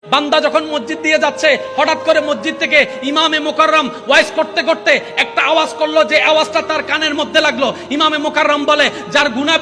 বান্দা যখন মসজিদ দিয়ে যাচ্ছে, হঠাৎ করে মসজিদ থেকে ইমামে মুকাররম ওয়াইজ করতে করতে একটা আওয়াজ করলো, যে আওয়াজটা তার কানের মধ্যে লাগলো। ইমামে মুকাররম বলে, যার গুনাহ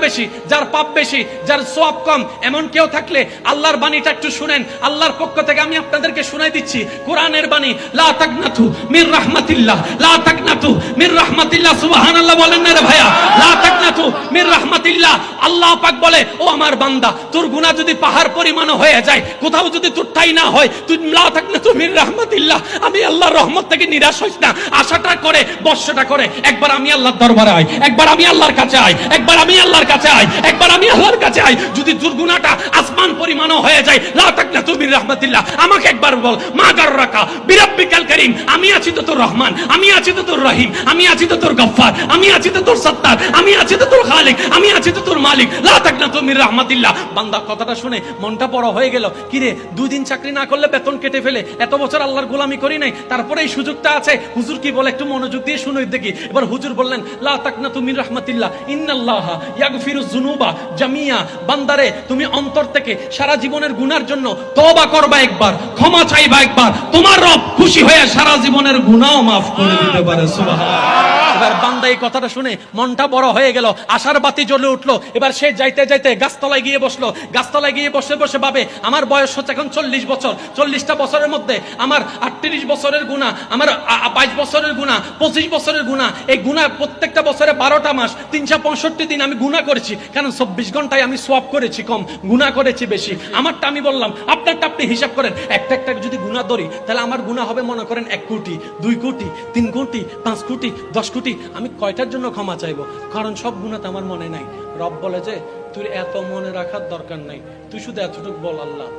বেশি, যার পাপ বেশি, যার সওয়াব কম, এমন কেউ থাকলে আল্লাহর বাণীটা একটু শুনেন। আল্লাহর পক্ষ থেকে আমি আপনাদেরকে শুনাই দিচ্ছি কোরআনের বাণী, লা তাকনাতু মির রাহমাতিল্লাহ, লা তাকনাতু মির রাহমাতিল্লাহ। সুবহানাল্লাহ বলেন না রে ভাইয়া, লা তাকনাতু মির রাহমাতিল্লাহ। আল্লাহ পাক বলে, ও আমার বান্দা, তোর গুনাহ যদি পাহাড় পরিমাণও হয়ে যায়, কোথাও যদি তোর ঠাঁই না হয়, তুই লা তাকনাতু মির রাহমাতিল্লাহ, আমি আল্লাহর রহমত থেকে নিরাশ হইস না। আশাটা করে, বর্ষটা করে, একবার আমি আল্লাহর দরবারে আয়, একবার আমি আল্লাহর কাছে আয়, একবার আমি আল্লাহর কাছে আয়, একবার আমি আল্লাহর কাছে আয়। যদি তোর গুনাহটা আসমান পরিমাণও হয়ে যায়, লা তাকনাতু মির রাহমাতিল্লাহ, আমাকে একবার বল, মা গাররাকা বিরাব্বিকাল কারীম, আমি আছি তো তোর রহমান, আমি আছি তো তোর রহিম, আমি আছি তো তোর গফফার, আমি আছি তো তোর সত্তার, আমি আছি তো তোর খালিক, আমি আছি তো তোর মালিক। লা তাকনাতু মির রাহমাতিল্লাহ। বান্দা কথাটা শুনে মনটা বড় হয়ে গেল। কিরে, 2 দিন চাকরি না করলে বেতন কেটে ফেলে, এত বছর আল্লাহর গোলামি করি নাই, তারপরে এই সুযোগটা আছে। হুজুর কি বলে একটু মনোযোগ দিয়ে শুনুই দেখি। এবার হুজুর বললেন, লা তাকনাতু মির রাহমাতিল্লাহ, ইন্নাল্লাহা ইয়াগফিরুজ যুনুবা জামিয়া। বান্দারে, তুমি অন্তর থেকে সারা জীবনের গুনার জন্য তওবা করবা একবার, ক্ষমা চাইবা একবার, তোমার রব খুশি হয়ে সারা জীবনের গুনাহও maaf করে দিতে পারে। সুবহানাল্লাহ। এবার বান্দা এই কথাটা শুনে মনটা বড় হয়ে গেল, আশার বাতি জ্বলে উঠলো। এবার সে যাইতে যাইতে গাছতলায় গিয়ে বসলো। গাছতলায় গিয়ে বসে বসে ভাবে, আমার বয়স হচ্ছে এখন 40 বছর, 40টা বছরের মধ্যে আমার 38 বছরের গুনাহ, আমার 22 বছরের গুনাহ, 25 বছরের গুনাহ। এই গুনাহ প্রত্যেকটা বছরে 12টা মাস, 365 দিন আমি গুনাহ করেছি। কারণ 24 ঘন্টায় আমি সওয়াব করেছি কম, গুনাহ করেছি বেশি। আমারটা আমি বললাম, আপনারটা আপনি হিসাব করেন। একটা একটা যদি গুনাহ ধরি, তাহলে আমার গুনাহ হবে মনে করেন 1 কোটি, 2 কোটি, 3 কোটি, 5 কোটি, 10 কোটি। আমি কয়টার জন্য ক্ষমা চাইবো? কারণ সব গুনাহ তো আমার মনে নাই। রব বলে যে, তুই এত মনে রাখার দরকার নাই, তুই শুধু এতটুকু বল, আল্লাহ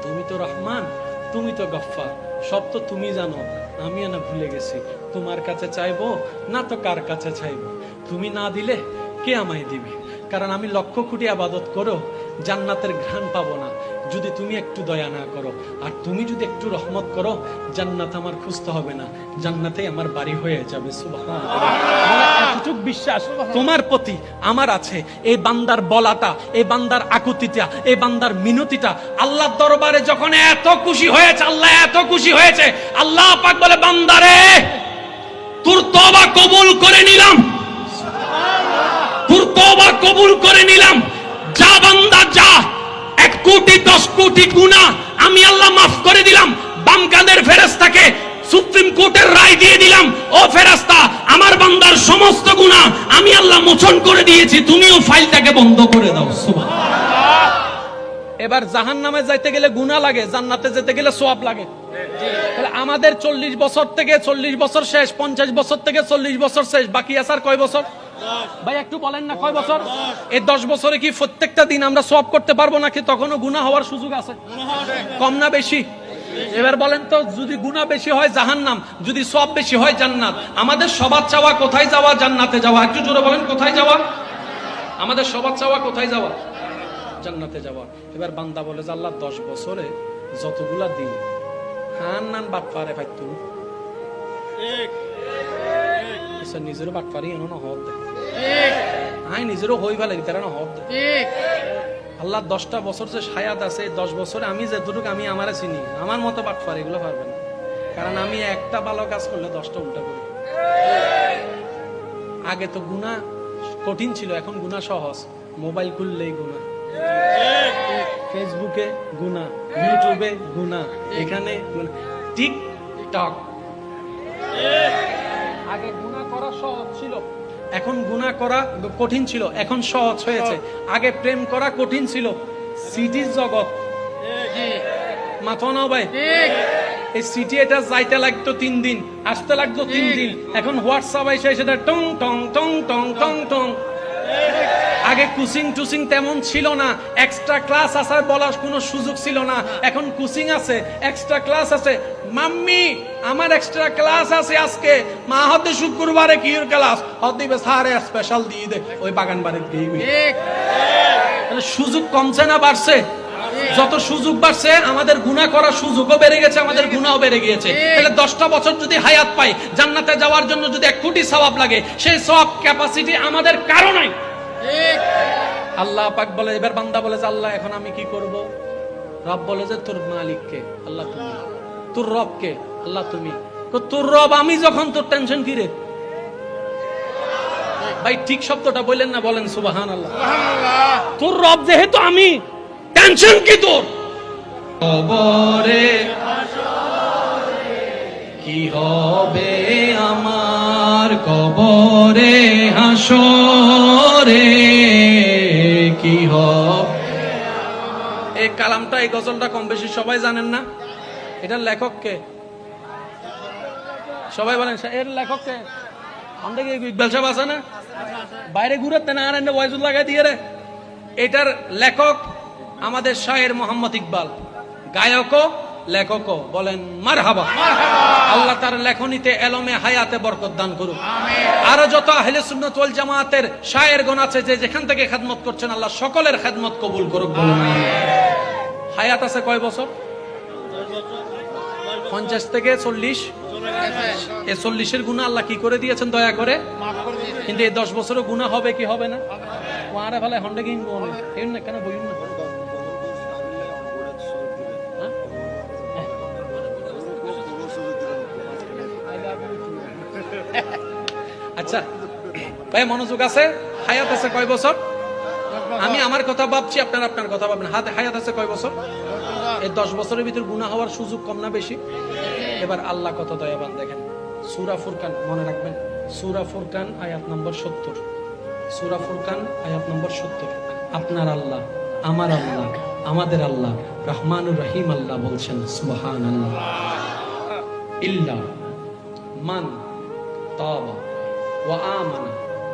তুমি তো রহমান, তুমি তো গফফার, সব তো তুমি জানো, আমি না ভুলে গেছি। তোমার কাছে চাইবো না তো কার কাছে চাইবো? তুমি না দিলে কে আমায় দিবে? কারণ আমি লক্ষ কোটি ইবাদত করো, জান্নাতের ঘ্রাণ পাবো না যদি তুমি একটু দয়া না করো। আর তুমি যদি একটু রহমত করো, জান্নাত আমার খুঁজতে হবে না, জান্নাতেই আমার বাড়ি হয়ে যাবে। সুবহানাল্লাহ। এতটুকু বিশ্বাস তোমার প্রতি আমার আছে। এই বান্দার বলাটা, এই বান্দার আকুতিটা, এই বান্দার মিনতিটা আল্লাহর দরবারে যখন এত খুশি হয়েছে, আল্লাহ এত খুশি হয়েছে, আল্লাহ পাক বলে, বান্দারে, তোর তওবা কবুল করে নিলাম, তোর তওবা কবুল করে নিলাম। যা বান্দা যা, 1 কোটি 10 কোটি গুনাহ আমি আল্লাহ মাফ করে দিলাম। বাম কাঁধের ফেরেশতাকে সুপ্রিম কোর্টের রায় দিয়ে দিলাম, ও ফেরেশতা, আমার বান্দার সমস্ত গুনাহ আমি আল্লাহ মোচন করে দিয়েছি, তুমিও ফাইলটাকে বন্ধ করে দাও। সুবহানাল্লাহ। এবার জাহান্নামে যাইতে গেলে গুনাহ লাগে, জান্নাতে যেতে গেলে সওয়াব লাগে। তাহলে আমাদের 40 বছর থেকে 40 বছর শেষ, 50 বছর থেকে 40 বছর শেষ, বাকি আছে আর কয় বছর? ভাই একটু বলেন না, কয় বছর? এই 10 বছরে কি প্রত্যেকটা দিন আমরা সওয়াব করতে পারবো নাকি তখনও গুনাহ হওয়ার সুযোগ আছে? কম না বেশি? এবার বলেন তো, যদি গুনাহ বেশি হয় জাহান্নাম, যদি সওয়াব বেশি হয় জান্নাত। আমাদের সবার চাওয়া কোথায় যাওয়া? জান্নাতে যাওয়া। একটু জোরে বলেন, কোথায় যাওয়া? আমাদের সবার চাওয়া কোথায় যাওয়া? জান্নাতে যাওয়া। এবার বান্দা বলে যে, আল্লাহ 10 বছরে যতগুলা দিন হান নান বাট পারে ভাই, তুমি নিজেরও বাট পারি এনো না হদ দে, আই নিজেরও হই ভালো তারা না হদ দে। আল্লাহ 10টা বছর যে হায়াত আছে, 10 বছরে আমি যেটুকু আমি আমারে চিনি, আমার মতো বাট পারি এগুলো পারবে না। কারণ আমি একটা ভালো কাজ করলে 10টা উল্টা করি। আগে তো গুনাহ কঠিন ছিল, এখন গুনাহ সহজ। মোবাইল খুললেই গুনাহ, ফেসবুকে গুনাহ, ইউটিউবে গুনাহ, এখানে টিকটক। আগে গুনাহ করা সহজ ছিল, এখন গুনাহ করা কঠিন ছিল, এখন সহজ হয়েছে। আগে প্রেম করা কঠিন ছিল, সিটির জগৎ মাথা নাও ভাই, এই সিটি এটা যাইতে লাগতো 3 দিন, আসতে লাগতো 3 দিন। এখন হোয়াটসঅ্যাপ এসে সেটা টং টং টং টং টং টং। আগে কোচিং টুচিং তেমন ছিল না, এক্সট্রা ক্লাস আসার বলার কোনো সুযোগ ছিল না। এখন কোচিং আছে, এক্সট্রা ক্লাস আছে। মাম্মি আমার এক্সট্রা ক্লাস আছে আজকে, মা হতে শুক্রবারে কি ক্লাস হদিবে, সারে স্পেশাল দিয়ে দে, ওই বাগান বাড়িতে গিয়ে। তাহলে সুযোগ কমছে না বাড়ছে? যত সুযোগ বাড়ছে, আমাদের গুনাহ করার সুযোগও বেড়ে গেছে, আমাদের গুনাহও বেড়ে গিয়েছে। তাহলে 10টা বছর যদি হায়াত পাই, জান্নাতে যাওয়ার জন্য যদি 1 কোটি সওয়াব লাগে, সেই সওয়াব ক্যাপাসিটি আমাদের কারো নাই। আল্লাহ পাক বলে, এবার বান্দা বলে যে, আল্লাহ এখন আমি কি করব? রব বলে যে তোর মালিক কে? আল্লাহ তুমি। তোর রব কে? আল্লাহ তুমি। তোর রব আমি যখন, তোর টেনশন কি রে ভাই? ঠিক শব্দটা বললেন না? বলেন সুবহানাল্লাহ। তোর রব যেহেতু আমি, টেনশন কি তোর? কবরে কি হবে আমার, কবরে হাসরে কি হবে? এই কালামটা, এই গজলটা কম বেশি সবাই জানেন না? এটার লেখক কে? সবাই বলেন এর লেখক কে? আমাদের ইকবাল সাহেব আছে না? বাইরে ঘুরাতে না আর ওয়াইজুল লাগাই দিয়ে রে। এটার লেখক আমাদের শায়ের মোহাম্মদ ইকবাল, গায়কও লেখকও। বলেন মারহাবা। আল্লাহ তার লেখনীতে, এলমে, হায়াতে বরকত দান করুক। আরো যত আহলে সুন্নাত ওয়াল জামাতের শায়েরগণ আছে যে যেখান থেকে খেদমত করছেন, আল্লাহ সকলের খেদমত কবুল করুক। বলুন হায়াত আছে কয় বছর? 50 থেকে 40। এই 40-এর গুনাহ আল্লাহ কি করে দিয়েছেন দয়া করে? কিন্তু এই 10 বছরের গুনাহ হবে কি হবে না? ওয়ারে ফলে হন্ডে গিন কোন এই না কেন বইন না? আচ্ছা ভাই মনোযোগ আছে? হায়াত আছে কয় বছর? আমি আমার কথা ভাবছি, আপনার আপনার কথা ভাববেন। হায়াত আছে কয় বছর? এই 10 বছরের ভিতর গুনাহ হওয়ার সুযোগ কম না বেশি? এবার আল্লাহ কত দয়াবান দেখেন। সূরা ফুরকান মনে রাখবেন, সূরা ফুরকান আয়াত নম্বর 70। সূরা ফুরকান আয়াত নম্বর 70। আপনার আল্লাহ, আমার আল্লাহ, আমাদের আল্লাহ রহমানুর রহিম আল্লাহ বলছেন সুবহানাল্লাহ। ইল্লা মান তাবা ওয়া আমানা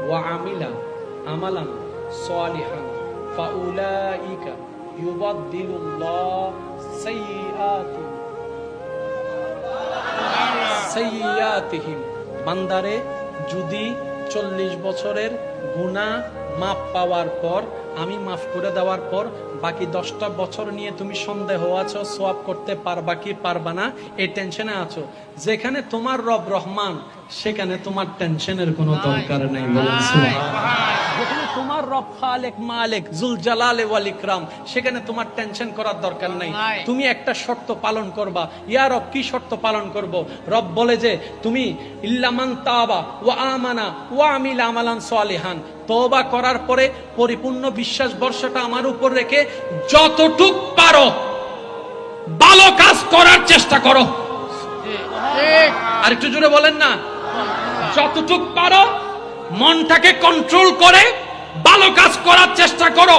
ওয়া আমিলা আমালান সালিহান ফাউলাইকা ইউবাদদিলুল্লাহু সাইয়্যাতিহিম। বান্দারে যদি 40 বছরের গুনাহ মাফ পাওয়ার পর, আমি মাফ করে দেওয়ার পর বাকি 10টা বছর নিয়ে তুমি সন্দেহ আছো সওয়াব করতে পারবা কি পারবা না, এই টেনশনে আছো। যেখানে তোমার রব রহমান, সেখানে তোমার টেনশনের কোনো দরকার নেই। বলুন সুবহানাল্লাহ। যেখানে তোমার রব খালেক মালিক জুল জালালে ওয়াল ইকরাম, সেখানে তোমার টেনশন করার দরকার নাই। তুমি একটা শর্ত পালন করবা। ইয়া রব, কি শর্ত পালন করব? রব বলে যে তুমি ইল্লা মান তাবা ওয়া আমানা ওয়া আমিলা আমালান সালিহান, তওবা করার পরে পরিপূর্ণ বিশ্বাস ভরসাটা আমার উপর রেখে যতটুক পারো ভালো কাজ করার চেষ্টা করো। আর একটু জোরে বলেন না? যতটুক পারো মনটাকে কন্ট্রোল করে ভালো কাজ করার চেষ্টা করো।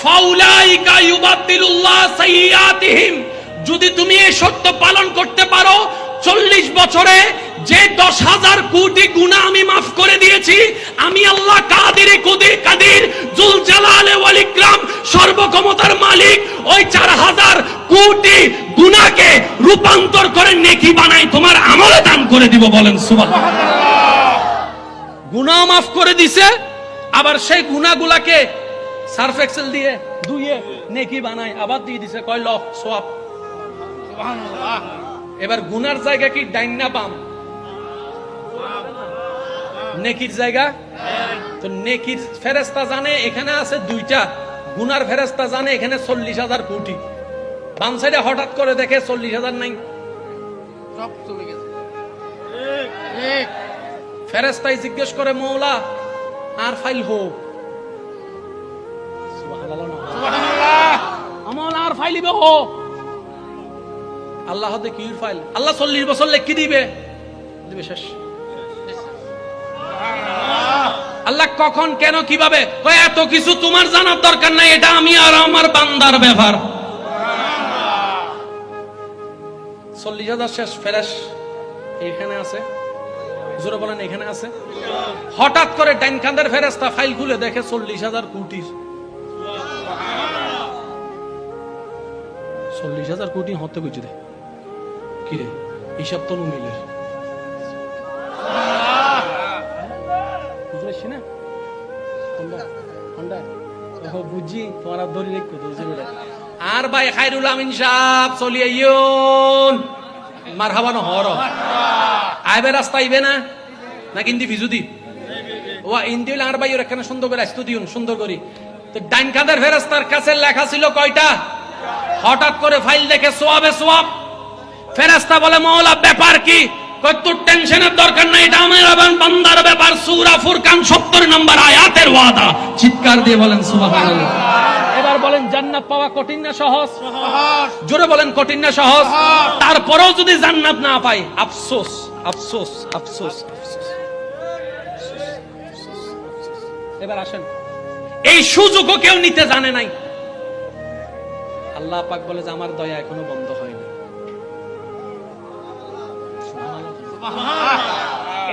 ফাউলাইকা ইউবাদদিলুল্লাহু সাইয়্যাতিহিম। যদি তুমি এই শর্ত পালন করতে পারো, 40 বছরে যে 10,000 কোটি গুনাহ আমি মাফ করে দিয়েছি, আমি আল্লাহ কাদির জুল জালালে ওয়াল ইকরাম, সর্বক্ষমতার মালিক, ওই 4,000 কোটি গুনাহকে রূপান্তর করে নেকি বানাই তোমার আমলে দান করে দিব। বলেন সুবহানাল্লাহ। গুনাহ মাফ করে দিছে, আবার সেই গুনাহগুলাকে সার্ফ এক্সেল দিয়ে ধুইয়ে নেকি বানাই আবার দিয়ে দিছে, কয় লক্ষ সওয়াব। সুবহানাল্লাহ। এবার গুনার জায়গা কি ডাইন না বাম? নেকির জায়গা। তো নেকির ফেরেশতা জানে এখানে আছে 2টা, গুনার ফেরেশতা জানে এখানে 40,000 কোটি। বাম সাইডে হঠাৎ করে দেখে 40,000 নাই, সব চলে গেছে। ঠিক। ফেরেশতাই জিজ্ঞেস করে, মওলা আর ফাইল হোক। সুবহানাল্লাহ। সুবহানাল্লাহ। আমল আর ফাইলিবে হো। আল্লাহ হতে কি ফাইল? আল্লাহ 40 বছর লিখে দিবে, দিবে শেষ। আল্লাহ কখন, কেন, কিভাবে, কয় এত কিছু তোমার জানার দরকার নাই, এটা আমি আর আমার বান্দার ব্যাপার। 40,000 শেষ। ফেরেশ এখানে আছে, জোরে বলেন এখানে আছে। হঠাৎ করে ডাইন কাঁধের ফেরেশতা ফাইল খুলে দেখে 40,000 কোটি। 40,000 কোটি হতে কইছে রে, কি রে হিসাব তো মিলে বুঝলি না? বুঝি তোমার ধরে রেখো। আর ভাই খায়রুল আমিন সাহেব চলি আইয়ুন, মারহাবা হর আইবে রাস্তা আইবে না না কিন্তু ভিজু দি ওয়া ইন্দি হইলে আর ভাই ওর এখানে সুন্দর করে আসতো দিউন সুন্দর করি। তো ডাইন কাঁধের ফেরেশতার কাছে লেখা ছিল কয়টা? হঠাৎ করে ফাইল দেখে সোয়াবে সোয়াব। ফেরেশতা বলে মাওলা ব্যাপার কি? কই তোর টেনশনের দরকার নাই, এটা আমার বান্দার ব্যাপার। সূরা ফুরকান 70 নম্বর আয়াতের ওয়াদা। চিৎকার দিয়ে বলেন সুবহানাল্লাহ। এবার বলেন জান্নাত পাওয়া কঠিন না সহজ? সহজ। জোরে বলেন কঠিন না সহজ? সহজ। তারপরেও যদি জান্নাত না পাই আফসোস আফসোস আফসোস আফসোস। এবার আসেন, এই সুযোগও কেউ নিতে জানে নাই। আল্লাহ পাক বলে যে আমার দয়া এখনো বন্ধ হয়নি।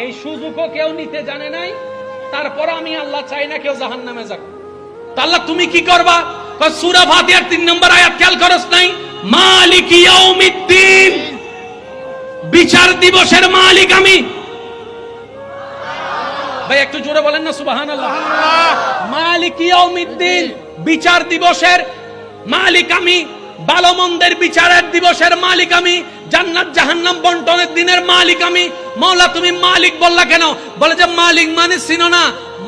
এই সুযোগও কেউ নিতে জানে নাই, তারপর আমি আল্লাহ চাই না কেউ জাহান্নামে যাক। তা আল্লাহ তুমি কি করবা? সূরা ফাতিহার 3 নম্বর আয়াত খেয়াল করছ নাই? মালিক ইয়াউমিদ্দিন, বিচার দিবসের মালিক আমি। ভাই একটু জোরে বলেন না সুবহানাল্লাহ। মালিক ইয়াউমিদ্দিন, বিচার দিবসের মালিক আমি, ভালো মন্দের বিচারের দিবসের মালিক আমি, জান্নাত জাহান্নাম বন্টনের দিনের মালিক আমি। মাওলা তুমি মালিক বললা কেন? বলে যে মালিক মানে চিনো না?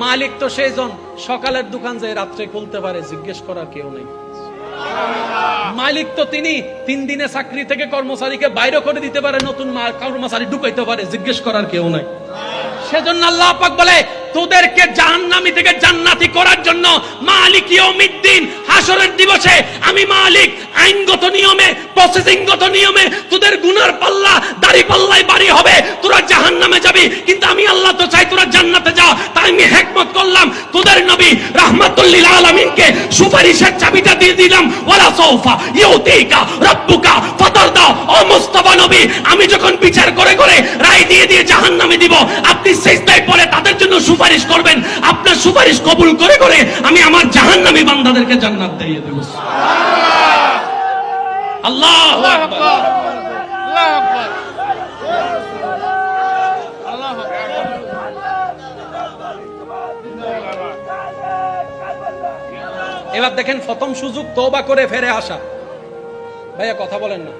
মালিক তো সেইজন সকালের দোকান যায় রাত্রে খুলতে পারে, জিজ্ঞেস করার কেউ নেই। মালিক তো তিনি 3 দিনে চাকরি থেকে কর্মচারীকে বাইরে করে দিতে পারে, নতুন কর্মচারী ঢুকাইতে পারে, জিজ্ঞেস করার কেউ নাই। সেজন্য আল্লাহ পাক বলে তোদেরকে জাহান্নামী থেকে জান্নাতি করার জন্য মালিক ইয়াউমিদ্দিন, হাসরের দিবসে আমি মালিক। আইনগত নিয়মে, প্রসেসিংগত নিয়মে তোদের গুনার পাল্লা দাড়ি পাল্লায় বাড়ি হবে, তোরা জাহান্নামে যাবি। কিন্তু আমি আল্লাহ তো চাই তোরা জান্নাতে যা। তাই আমি হিকমত করলাম, তোদের নবী রাহমাতুল লিল আলামিনকে সুপারিশের চাবিটা দিয়ে দিলাম। ওয়ালা সাউফা ইউতিকা রাব্বুকা ফাতারদা। ও মুস্তাফা নবী, আমি যখন বিচার করে করে রায় দিয়ে দিয়ে জাহান্নামে দিব, আপনি সিজদায় পড়ে তাদের জন্য সুপারিশ করবেন। আপনার সুপারিশ কবুল করে করে আমি আমার জাহান্নামী বান্দাদেরকে জান্নাত দিয়ে দেব। আল্লাহু আকবার। আল্লাহু আকবার। আল্লাহু আকবার। এবার দেখেন প্রথম সুযোগ তওবা করে ফিরে আসা। ভাইয়া কথা বলেন না।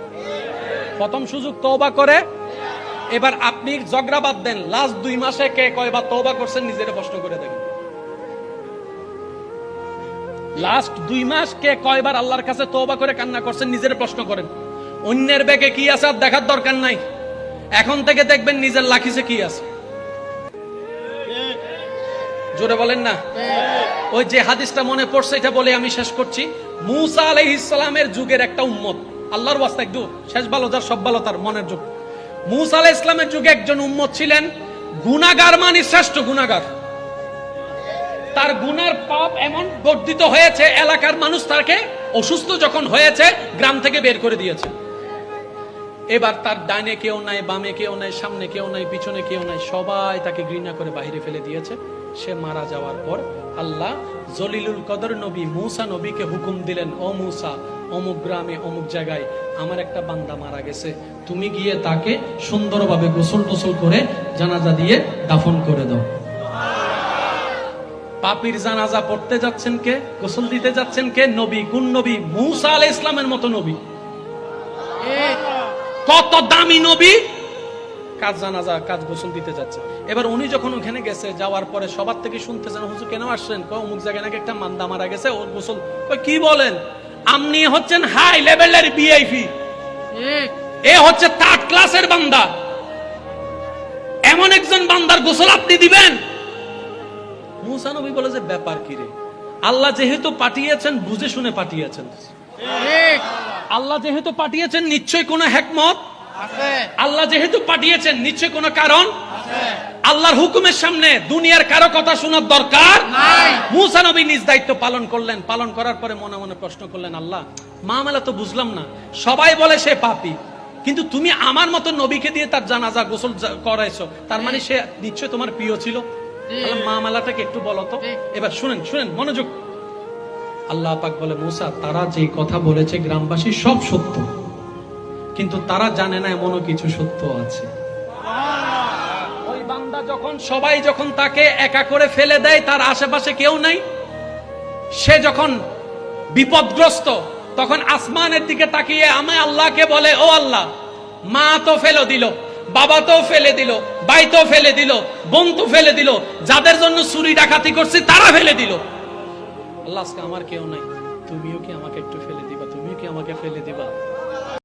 প্রথম সুযোগ তওবা করে। এবার আপনি ঝগড়া বাদ দেন, লাস্ট 2 মাসে কে কয়বার তওবা করছেন নিজের প্রশ্ন করে দেখেন। লাস্ট 2 মাস কে কয়বার আল্লাহর কাছে তওবা করে কান্না করছেন নিজের প্রশ্ন করেন। অন্যের ব্যাগে কি আছে আর দেখার দরকার নাই। এখন থেকে দেখবেন নিজের লাখিসে কি আছে। জোরে বলেন না। ওই যে হাদিসটা মনে পড়ছে এটা বলে আমি শেষ করছি। মূসা আলাইহিস সালামের যুগের একটা উম্মত, আল্লাহর ওয়াস্তে একটু শেষ ভালো যার সব ভালো তার মনের যুগ। মূসা আলাইহিস সালামের যুগে একজন উম্মত ছিলেন গুনাহগার, মানে শ্রেষ্ঠ গুনাহগার। তার গুনার পাপ এমন বর্ধিত হয়েছে, এলাকার মানুষ তাকে অসুস্থ যখন হয়েছে গ্রাম থেকে বের করে দিয়েছে। এবার তার ডানে কেউ নাই, বামে কেউ নাই, সামনে কেউ নাই, পিছনে কেউ নাই, সবাই তাকে ঘৃণা করে বাইরে ফেলে দিয়েছে। সে মারা যাওয়ার পর আল্লাহ জলিলুল কদর নবী মূসা নবীকে হুকুম দিলেন, ও মূসা, অমুক গ্রামে অমুক জায়গায় আমার একটা বান্দা মারা গেছে, তুমি গিয়ে তাকে সুন্দরভাবে গোসল টোসল করে জানাজা দিয়ে দাফন করে দাও। পাপীর জানাজা পড়তে যাচ্ছেন কে? গোসল দিতে যাচ্ছেন কে? নবী। কোন নবী? মূসা আলাইহিস সালামের মতো নবী। কত দামি নবী, কাজ জানাজা কাজ গোসল দিতে যাচ্ছে। এবার উনি যখন ওখানে গেছে, যাওয়ার পরে সবার থেকে শুনতেছেন, হুজুর কেন আসছেন? অমুক জায়গায় নাকি একটা মান্দা মারা গেছে, ওর গোসল। কি বলেন? আপনি হচ্ছেন হাই লেভেলের ভিআইপি, এ হচ্ছে 3rd ক্লাসের বান্দা। এমন একজন বান্দার গোসল আপনি দিবেন? মূসা নবী বলে যে ব্যাপার কি রে? আল্লাহ যেহেতু পাঠিয়েছেন বুঝে শুনে পাঠিয়েছেন। আল্লাহ যেহেতু পাঠিয়েছেন নিশ্চয়ই কোনো হিকমত আছে। আল্লাহ যেহেতু পাঠিয়েছেন নিশ্চয়ই কোনো কারণ আছে। আল্লাহর হুকুমের সামনে দুনিয়ার কারো কথা শোনার দরকার নাই। মূসা নবী নিজ দায়িত্ব পালন করলেন। পালন করার পরে মনে মনে প্রশ্ন করলেন, আল্লাহ মামলা তো বুঝলাম না, সবাই বলে সে পাপী, কিন্তু তুমি আমার মতো নবীকে দিয়ে তার জানাজা গোসল করাইছো, তার মানে সে নিশ্চয় তোমার প্রিয় ছিল। মামলাটাকে একটু বলো তো। এবার শুনেন শুনেন মনোযোগ। আল্লাহ পাক বলে, মূসা তারা যে কথা বলেছে গ্রামবাসী সব সত্য, কিন্তু তারা জানে না এমনও কিছু সত্য আছে। ওই বান্দা যখন সবাই যখন তাকে একা করে ফেলে দেয়, তার আশেপাশে কেউ নাই, সে যখন বিপদগ্রস্ত, তখন আসমানের দিকে তাকিয়ে আমি আল্লাহকে বলে, ও আল্লাহ, মা তো ফেলে দিল, বাবা তো ফেলে দিল, ভাই তো ফেলে দিল, বোন তো ফেলে দিল, যাদের জন্য চুরি ডাকাতি করছি তারা ফেলে দিল। আল্লাহ আজকে আমার কেউ নাই, তুমিও কি আমাকে একটু ফেলে দিবা? তুমিও কি আমাকে আমাকে ফেলে দিবা।